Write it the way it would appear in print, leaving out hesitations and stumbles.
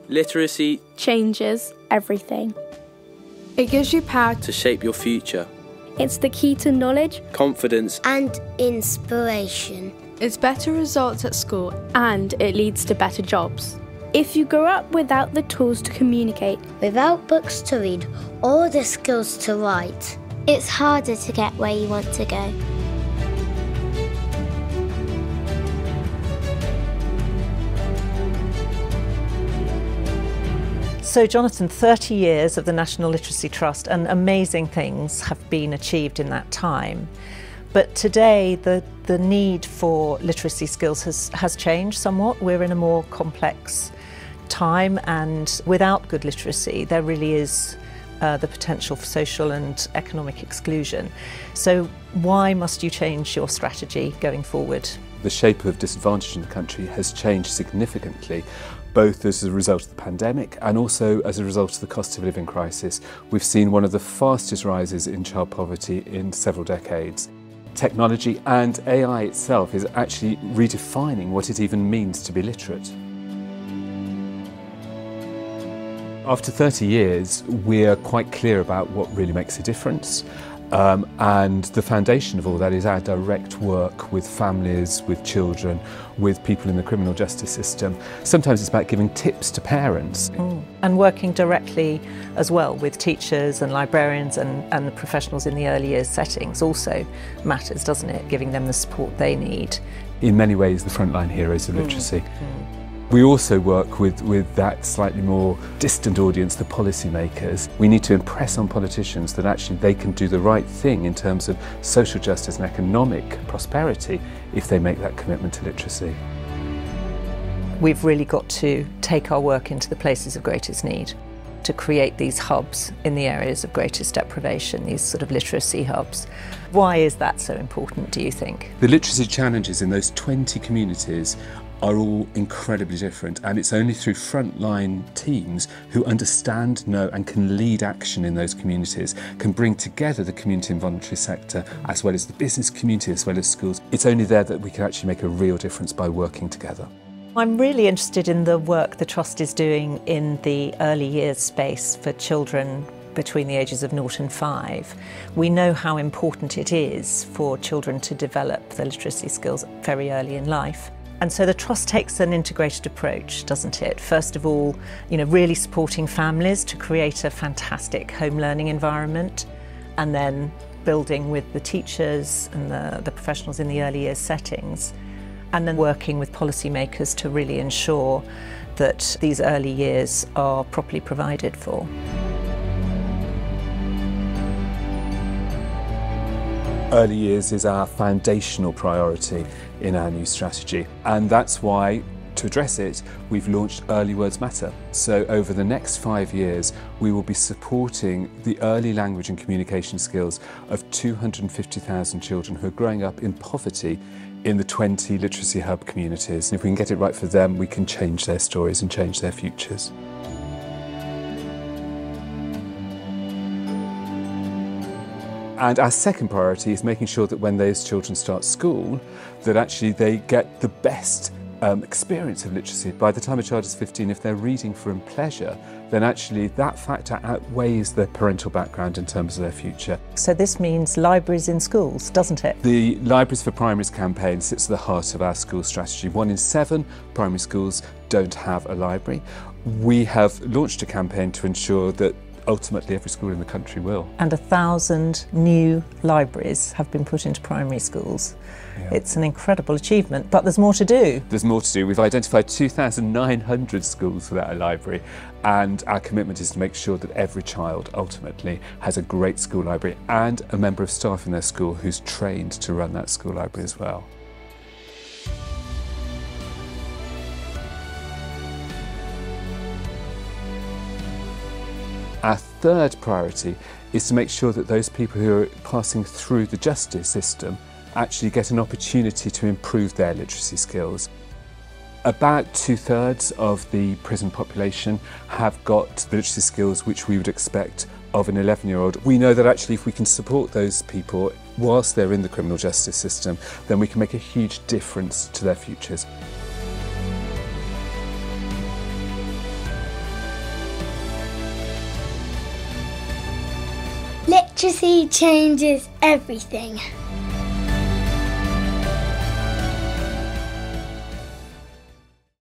Literacy changes everything. It gives you power to shape your future. It's the key to knowledge, confidence and inspiration. It's better results at school and it leads to better jobs. If you grow up without the tools to communicate, without books to read or the skills to write, it's harder to get where you want to go. So Jonathan, 30 years of the National Literacy Trust, and amazing things have been achieved in that time. But today the need for literacy skills has changed somewhat. We're in a more complex time, and without good literacy there really is the potential for social and economic exclusion. So why must you change your strategy going forward? The shape of disadvantage in the country has changed significantly, both as a result of the pandemic and also as a result of the cost of living crisis. We've seen one of the fastest rises in child poverty in several decades. Technology and AI itself is actually redefining what it even means to be literate. After 30 years, we're quite clear about what really makes a difference. And the foundation of all that is our direct work with families, with children, with people in the criminal justice system. Sometimes it's about giving tips to parents. And working directly as well with teachers and librarians and the professionals in the early years settings also matters, doesn't it? Giving them the support they need. In many ways, the frontline heroes of literacy. We also work with that slightly more distant audience, the policymakers. We need to impress on politicians that actually they can do the right thing in terms of social justice and economic prosperity if they make that commitment to literacy. We've really got to take our work into the places of greatest need, to create these hubs in the areas of greatest deprivation, these sort of literacy hubs. Why is that so important, do you think? The literacy challenges in those 20 communities are all incredibly different, and it's only through frontline teams who understand, know and can lead action in those communities, can bring together the community and voluntary sector as well as the business community as well as schools. It's only there that we can actually make a real difference by working together. I'm really interested in the work the Trust is doing in the early years space for children between the ages of 0 and 5. We know how important it is for children to develop the literacy skills very early in life. And so the Trust takes an integrated approach, doesn't it? First of all, really supporting families to create a fantastic home learning environment, and then building with the teachers and the professionals in the early years settings, and then working with policymakers to really ensure that these early years are properly provided for. Early years is our foundational priority in our new strategy, and that's why, to address it, we've launched Early Words Matter. So over the next 5 years, we will be supporting the early language and communication skills of 250,000 children who are growing up in poverty in the 20 literacy hub communities. And if we can get it right for them, we can change their stories and change their futures. And our second priority is making sure that when those children start school, that actually they get the best experience of literacy. By the time a child is 15, if they're reading for pleasure, then actually that factor outweighs their parental background in terms of their future. So this means libraries in schools, doesn't it? The Libraries for Primaries campaign sits at the heart of our school strategy. 1 in 7 primary schools don't have a library. We have launched a campaign to ensure that ultimately every school in the country will. And 1,000 new libraries have been put into primary schools. Yeah. It's an incredible achievement, but there's more to do. There's more to do. We've identified 2,900 schools without a library, and our commitment is to make sure that every child ultimately has a great school library and a member of staff in their school who's trained to run that school library as well. Our third priority is to make sure that those people who are passing through the justice system actually get an opportunity to improve their literacy skills. About 2/3 of the prison population have got the literacy skills which we would expect of an 11-year-old. We know that actually if we can support those people whilst they're in the criminal justice system, then we can make a huge difference to their futures. Literacy changes everything.